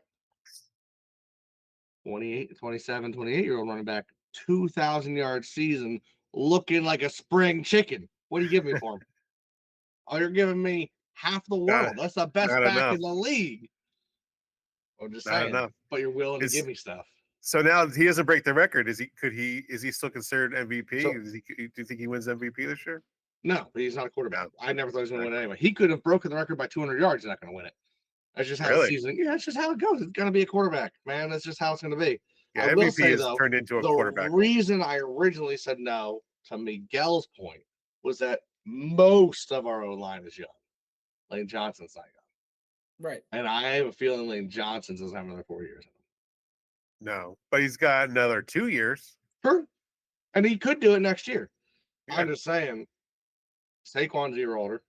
27-28-year-old running back, 2,000-yard season, looking like a spring chicken. What do you give me for him? Oh, you're giving me half the world. That's the best not back enough. in the league. I'm just Not saying. enough. But you're willing to give me stuff. So now he doesn't break the record. Is he still considered MVP? So- do you think he wins MVP this year? No, he's not a quarterback. No. I never thought he was going to win it anyway. He could have broken the record by 200 yards. He's not going to win it. That's just how the Really? season. Yeah, that's just how it goes. It's going to be a quarterback, man. That's just how it's going to be. Yeah, I will MVP say, has though, turned into a the quarterback. reason I originally said no, to Miguel's point, was that most of our own line is young. Lane Johnson's not young. Right. And I have a feeling Lane Johnson's doesn't have another 4 years. No, but he's got another 2 years. Sure. And he could do it next year. Yeah. I'm just saying, Saquon's a year older.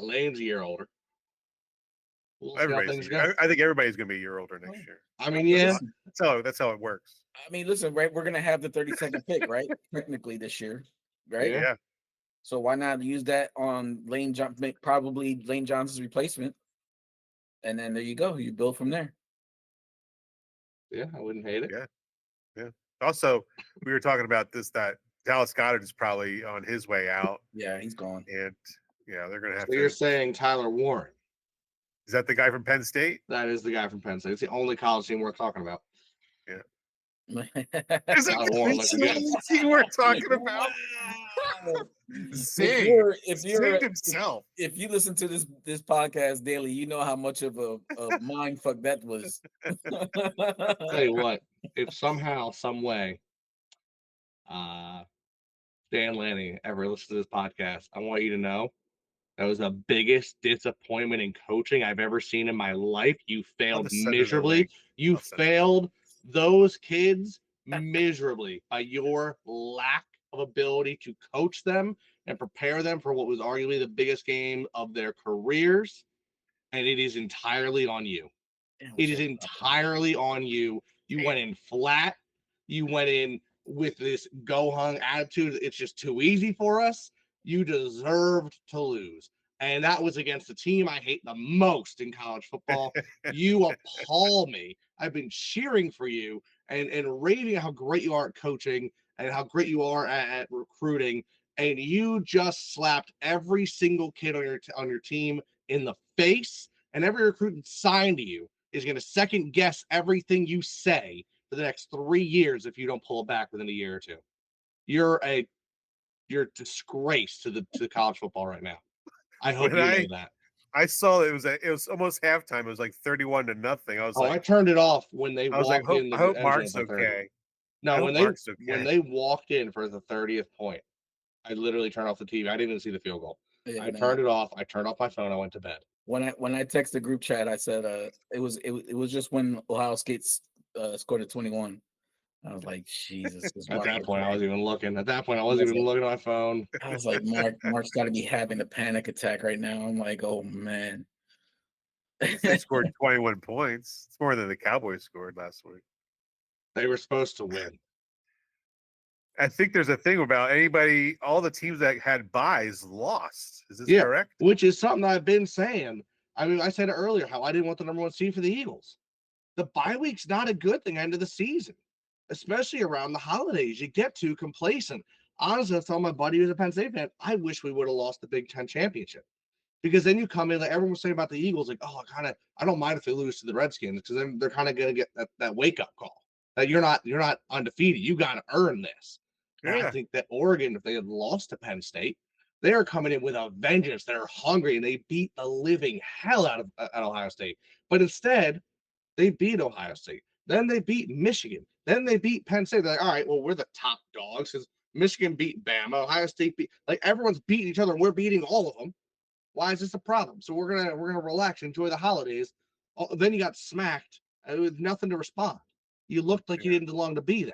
Lane's a year older. We'll see how things go. I think everybody's going to be a year older next year. I mean, yeah. That's how it works. I mean, listen, right? We're gonna have the 32nd pick, right? Technically this year, right? Yeah. So why not use that on probably Lane Johnson's replacement, and then there you go. You build from there. Yeah, I wouldn't hate it. Yeah. Also, we were talking about that Dallas Goedert is probably on his way out. Yeah, he's gone. And yeah, they're going to have So to. you're saying Tyler Warren? Is that the guy from Penn State? That is the guy from Penn State. It's the only college team worth talking about. Is it Tyler Warren looking good. the team we're talking about? Zing. Zinged himself. If you listen to this podcast daily, you know how much of a mind fuck that was. Tell you what, if somehow, some way, Dan Lanning ever listens to this podcast, I want you to know that was the biggest disappointment in coaching I've ever seen in my life. You failed miserably. You failed those kids miserably by your lack of ability to coach them and prepare them for what was arguably the biggest game of their careers. And it is entirely on you. It is entirely on you. You went in flat. You went in with this go-hung attitude. It's just too easy for us. You deserved to lose. And that was against the team I hate the most in college football. You appall me. I've been cheering for you and raving how great you are at coaching and how great you are at recruiting. And you just slapped every single kid on your team in the face. And every recruit that's signed to you is going to second guess everything you say for the next 3 years if you don't pull it back within a year or two. You're a disgrace to college football right now. I hope you know that. I saw it was almost halftime. It was like 31-0. I was I turned it off when they walked in. I hope Mark's okay. No, when they walked in for the 30th point, I literally turned off the TV. I didn't even see the field goal. Yeah, I turned it off. I turned off my phone. I went to bed. When I text the group chat, I said it was just when Ohio State scored a 21. I was like, Jesus. At that point, I wasn't even looking. At that point, I wasn't even looking at my phone. I was like, Mark's got to be having a panic attack right now. I'm like, oh, man. They scored 21 points. It's more than the Cowboys scored last week. They were supposed to win. I think there's a thing about all the teams that had buys lost. Is this correct? Which is something I've been saying. I mean, I said it earlier, how I didn't want the number 1 seed for the Eagles. The bye week's not a good thing end of the season, especially around the holidays. You get too complacent. Honestly, I was telling my buddy who's a Penn State fan, I wish we would have lost the Big Ten championship. Because then you come in, like everyone was saying about the Eagles, like, oh, I don't mind if they lose to the Redskins, because then they're kind of going to get that wake-up call. That you're not undefeated. You got to earn this. Yeah. And I think that Oregon, if they had lost to Penn State, they are coming in with a vengeance. They're hungry, and they beat the living hell out of Ohio State. But instead, they beat Ohio State. Then they beat Michigan. Then they beat Penn State. They're like, all right, well, we're the top dogs because Michigan beat Bama. Ohio State beat, like, everyone's beating each other, and we're beating all of them. Why is this a problem? So we're gonna relax, enjoy the holidays. Then you got smacked with nothing to respond. You looked like you didn't belong to be there.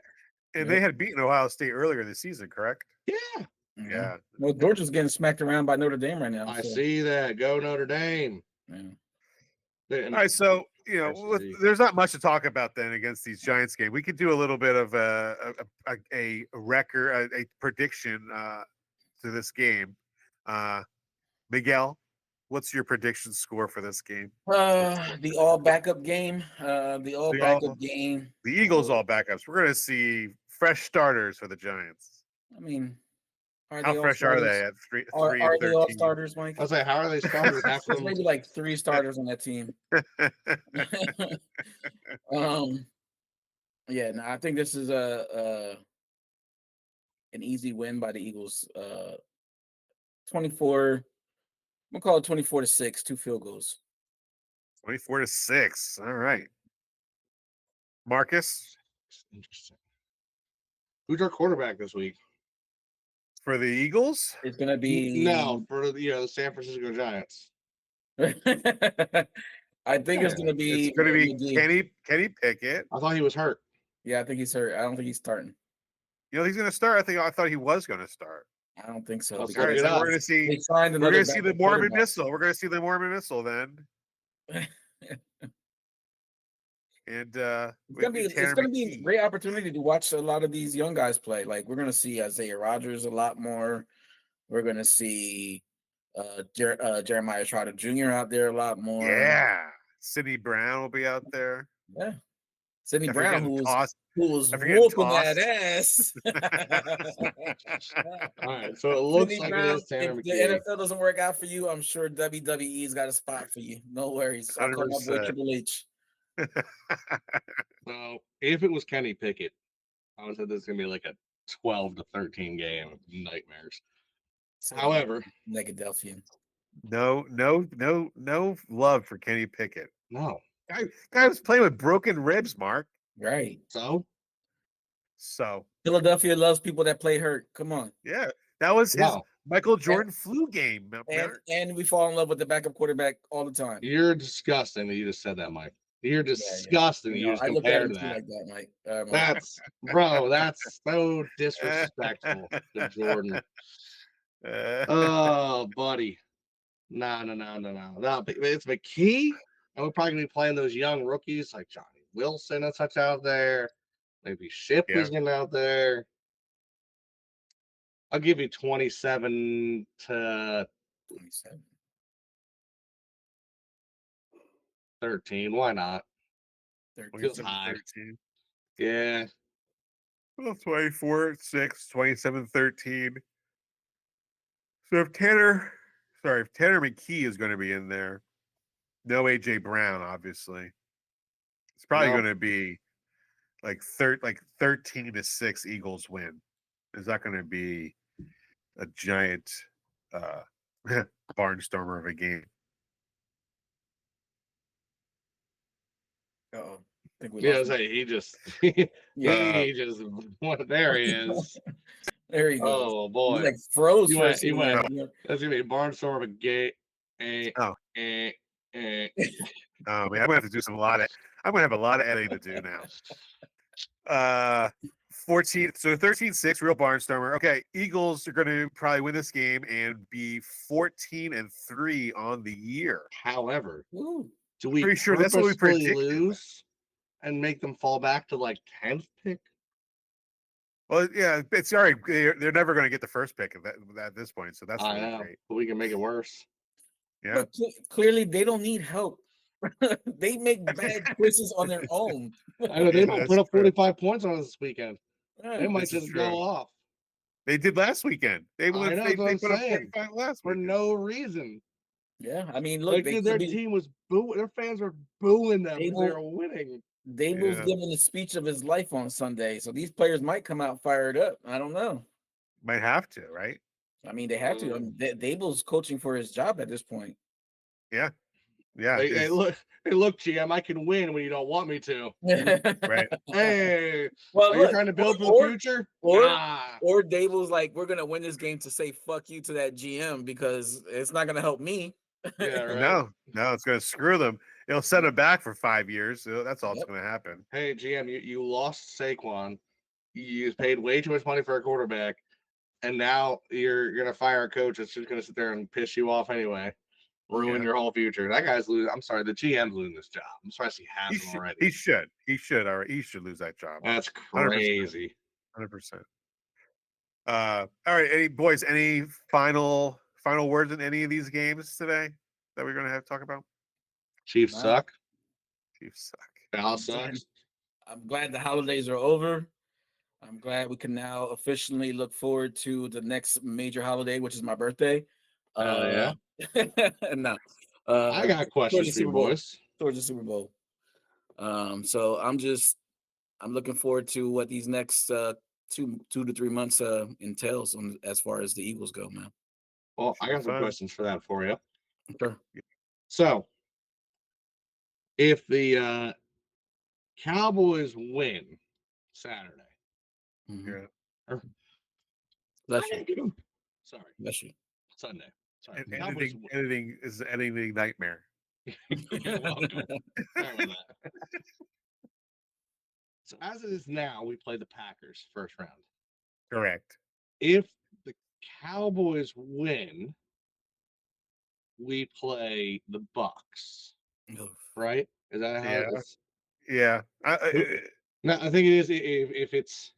And they had beaten Ohio State earlier this season, correct? Yeah. Mm-hmm. Yeah. Well, Georgia's getting smacked around by Notre Dame right now. I see that. Go Notre Dame. Yeah. All right, so there's not much to talk about then against these Giants game. We could do a little bit of a prediction to this game. Miguel, What's your prediction score for this game? The all backup game. The Eagles all backups. We're gonna see fresh starters for the Giants. I mean, how fresh are they at 3 Are and they all 13? starters, Mike? I was like, how are they starters? Half of There's them. maybe like 3 starters on that team. Yeah, no, I think this is an easy win by the Eagles. 24. I'm gonna call it 24-6, 2 field goals. 24-6. All right. Marcus? Interesting. Who's our quarterback this week? For the Eagles? It's gonna be No, for the San Francisco Giants. I think it's gonna be Kenny Pickett. I thought he was hurt. Yeah, I think he's hurt. I don't think he's starting. He's gonna start. I thought he was gonna start. I don't think so. Let's We're gonna see the Mormon missile. We're gonna see the Mormon missile then. And it's gonna be a great opportunity to watch a lot of these young guys play. Like we're gonna see Isaiah Rodgers a lot more. We're gonna see Jeremiah Trotter Jr. out there a lot more. Yeah, Sidney Brown will be out there. Yeah, Sidney Brown, who was whooping that ass. All right, so it looks like it is Tanner McKee. If the NFL doesn't work out for you, I'm sure WWE's got a spot for you. No worries. I'll call my boy Triple H. So if it was Kenny Pickett, I would say this is gonna be like a 12-13 game of nightmares. However, Negadelphian. No love for Kenny Pickett. No. Guy was playing with broken ribs, Mark. Right. So Philadelphia loves people that play hurt. Come on. Yeah. That was his Michael Jordan flu game. And we fall in love with the backup quarterback all the time. You're disgusting that you just said that, Mike. You're disgusting. You just compared to that. Like that, Mike. That's so disrespectful to Jordan. Oh, buddy. No. It's McKee. And we're probably gonna be playing those young rookies like Johnny Wilson and such out there. Maybe Ship is getting out there. I'll give you 27 to 13. Why not? 13. High. Yeah. Well, 24-6, 27-13. So if Tanner McKee is going to be in there, no AJ Brown, obviously. It's probably going to be like 13-6 Eagles win. Is that going to be a giant barnstormer of a game? Uh-oh. He just there he is. There you go. Oh boy. He like froze. That's gonna be a barnstorm of a game. Oh man, I'm gonna have to do I'm gonna have a lot of editing to do now. 13-6, real barnstormer. Okay, Eagles are gonna probably win this game and be 14-3 on the year. However, do we pretty sure that's what we predicted. Lose and make them fall back to like 10th pick? Well, yeah, it's all right. They're never going to get the first pick at this point, so that's great. But we can make it worse. Yeah. But clearly, they don't need help. They make bad choices on their own. I know they might put up 45 points on us this weekend. They might just go off. They did last weekend. They put up 45 last for no reason. Yeah, I mean, look, their team was booing. Their fans were booing them. They were winning. Dable's giving the speech of his life on Sunday, so these players might come out fired up. I don't know. Might have to, right? I mean, they have to. I mean, Dable's coaching for his job at this point. Yeah. Yeah. Hey, look, GM, I can win when you don't want me to. Right. Hey, well, are you trying to build for the future? Or Dable's like, we're gonna win this game to say fuck you to that GM because it's not gonna help me. Yeah, right. No, it's gonna screw them. It'll set them back for 5 years. So that's all that's gonna happen. Hey, GM, you lost Saquon. You paid way too much money for a quarterback, and now you're gonna fire a coach that's just gonna sit there and piss you off anyway. Ruin your whole future. That guy's losing. I'm sorry, the GM's losing this job. I'm surprised he hasn't already. He should already. He should lose that job. That's crazy. 100%. All right, any final words in any of these games today? that we're going to have to talk about? Chiefs suck. Chiefs suck. Dallas sucks. I'm glad the holidays are over. I'm glad we can now officially look forward to the next major holiday, which is my birthday. Yeah. No. I got questions for you boys. Towards the Super Bowl. So I'm looking forward to what these next 2 to 3 months entails as far as the Eagles go, man. Well, I got some questions for that for you. Sure. So, if the Cowboys win Saturday, Mm-hmm. Yeah. Sorry, Bless you. Sunday. Sorry, Editing is an editing nightmare. You're welcome. Sorry about that. So as it is now, we play the Packers first round. Correct. If the Cowboys win, we play the Bucks. Right? Is that how it is? Yeah. No, I think it is if it's.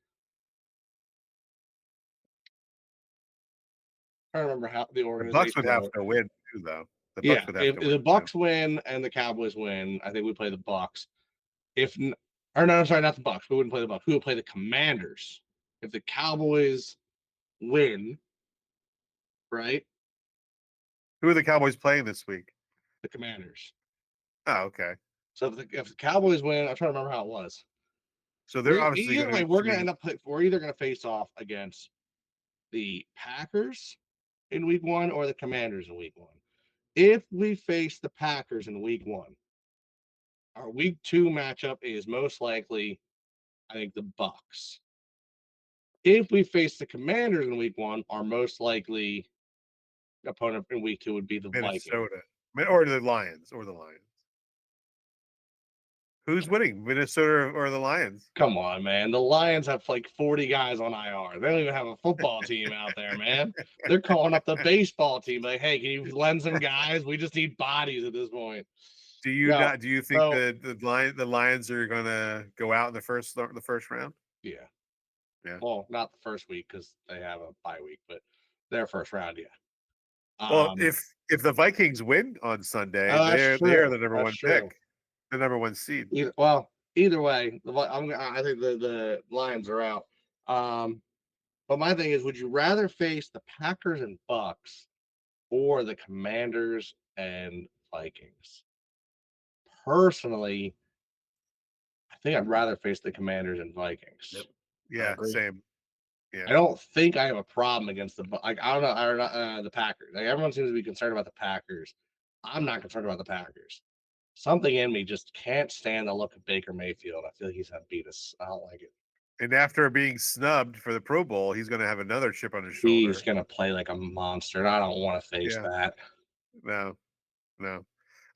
I don't remember how the organization. The Bucks would have to win too, though. If the Bucks win and the Cowboys win, I think we play the Bucks. I'm sorry, not the Bucks. We wouldn't play the Bucks. We would play the Commanders. If the Cowboys win, right? Who are the Cowboys playing this week? The Commanders. Oh, okay. So if the Cowboys win, I'm trying to remember how it was. So they're obviously either way, we're either going to face off against the Packers in week 1 or the Commanders in week 1. If we face the Packers in week 1, our week 2 matchup is most likely, I think, the Bucks. If we face the Commanders in week 1, our most likely opponent in week 2 would be the Minnesota, Vikings. or the Lions, Who's winning, Minnesota or the Lions? Come on, man. The Lions have like 40 guys on IR. They don't even have a football team out there, man. They're calling up the baseball team like, hey, can you lend some guys? We just need bodies at this point. Do you think that the Lions are going to go out in the first round? Yeah. Yeah. Well, not the first week because they have a bye week, but their first round, yeah. Well, if the Vikings win on Sunday, they are the number one pick, the number 1 seed. Either way, I think the Lions are out. But my thing is, would you rather face the Packers and Bucks or the Commanders and Vikings? Personally, I think I'd rather face the Commanders and Vikings. Yep. Yeah, same. Yeah. I don't think I have a problem against the Packers. Like, everyone seems to be concerned about the Packers. I'm not concerned about the Packers. Something in me just can't stand the look of Baker Mayfield. I feel like he's going to beat us. I don't like it. And after being snubbed for the Pro Bowl, he's going to have another chip on his shoulder. He's going to play like a monster, and I don't want to face that. No.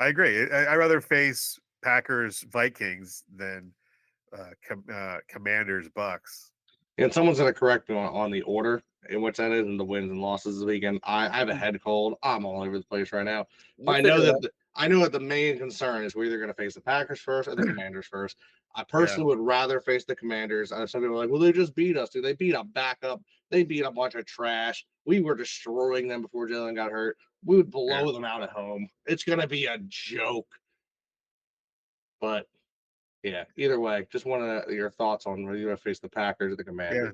I agree. I'd rather face Packers Vikings than Commanders Bucks. And someone's going to correct me on the order in which that is and the wins and losses this weekend. I have a head cold. I'm all over the place right now. I know that the main concern is we're either going to face the Packers first or the Commanders first. I personally would rather face the Commanders. Some people are like, well, they just beat us. Dude, they beat a backup. They beat a bunch of trash. We were destroying them before Jalen got hurt. We would blow them out at home. It's going to be a joke. But, yeah, either way, just wanted your thoughts on whether you're going to face the Packers or the Commanders. Yeah,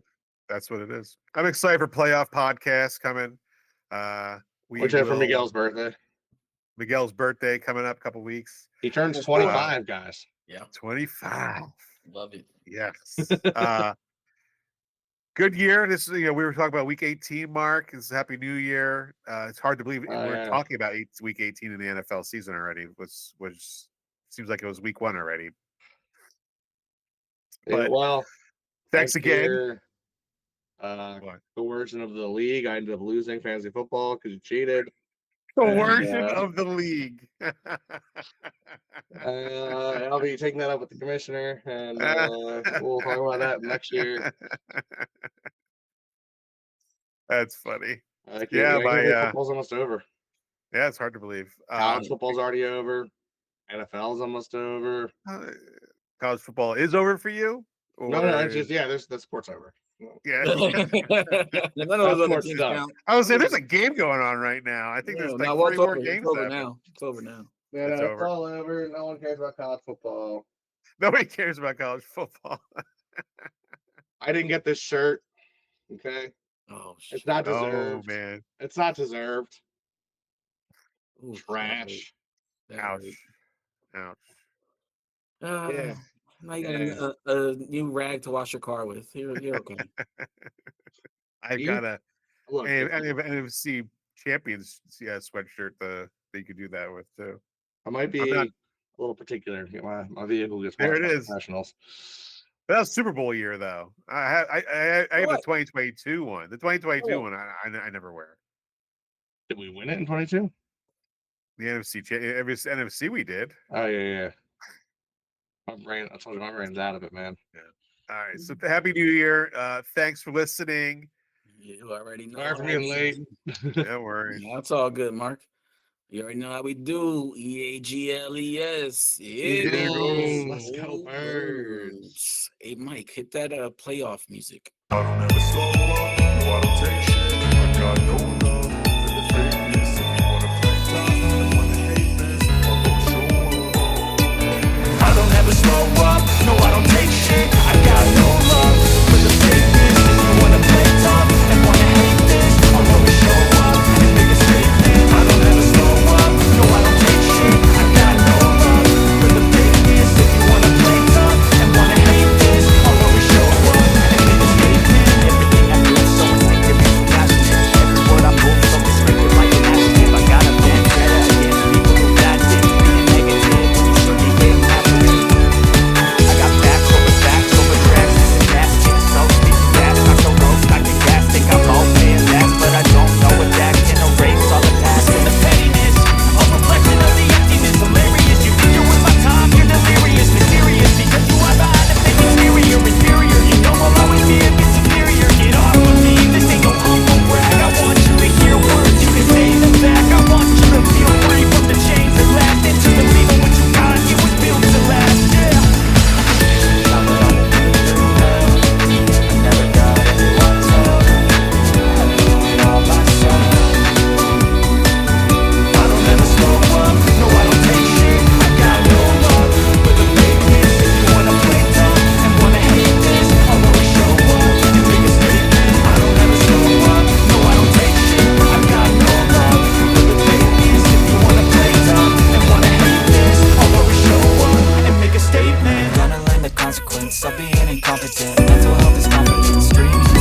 that's what it is. I'm excited for playoff podcasts coming. Which are for Miguel's birthday. Miguel's birthday coming up a couple weeks. He turns 25, guys. Yeah. 25. Love it. Yes. Good year. This we were talking about week 18, Mark. It's Happy New Year. It's hard to believe we're talking about week 18 in the NFL season already, which seems like it was week 1 already. But, thanks again. Coercion of the league. I ended up losing fantasy football because you cheated. Coercion of the league. I'll be taking that up with the commissioner, and we'll talk about that next year. That's funny. Football's almost over. Yeah, it's hard to believe. College football's already over. NFL's almost over. College football is over for you? No, it's just the sport's over. Yeah. None of those other teams count. I was saying there's a game going on right now. I think there's like 3 more games. It's over now. It's over now. Yeah, it's all over. No one cares about college football. Nobody cares about college football. I didn't get this shirt. Okay. Oh, shit. It's not deserved. Oh, man. It's not deserved. Ooh, trash. Ouch. Ouch. Yeah. Now you got a new rag to wash your car with. You're okay. I've got an NFC Champions sweatshirt that you could do that with too. I might be a little particular. My vehicle gets there. It is professionals. That was Super Bowl year though. I have the 2022 one. The 2022 one I never wear. Did we win it in 22? The NFC every NFC we did. Oh yeah. I told you my brain's out of it, man. Yeah. All right. So Happy New Year. Thanks for listening. You already know. Sorry for being late. Don't worry. That's all good, Mark. You already know how we do. EAGLES. Eagles. Let's go, Birds. Hey, Mike, hit that playoff music. I don't ever slow up. No, I don't take shit. I got no love for the fakeness. If you wanna play tough and wanna hate this, I'll go show up. I don't ever slow up. No, I don't take shit. I got no love for the fakeness. If you wanna play tough and wanna hate this, I'll always show up and make a statement. I don't ever slow up. No, I don't take shit. I got no love for the fakeness. If you wanna play tough and wanna hate this, I'll always show up and make a statement. Everything I do is so instinctive and passionate. Every word I move so descriptive like an adjective. I got a vendetta against people who got it. Being negative when you should be getting after it. I got facts over tracks. This is nasty. So speaking fast, not so roast, I get gas. Think I'm all paying last, but I don't know what that can erase all the past. And the pettiness, a reflection of the emptiness. Hilarious, you think you're with my time, you're delirious, mysterious. Because you are behind the fake exterior, inferior. You know I'll always be a bit superior. Get off of me, this ain't no humble brag. I want you to hear words, you can say them back. I want you to feel free from the chains that last. And to believe in what you got, it was built to last, yeah. I don't ever slow up, no I don't take shit. I got no love for the fakeness. If you wanna play tough and wanna hate this, I'll always show up and make a statement. I don't ever slow up, no I don't take shit. I got no love for the fakeness. If you wanna play tough and wanna hate this, I'll always show up and make a statement. Gonna learn the consequence of being incompetent. Mental health is confidence, dreams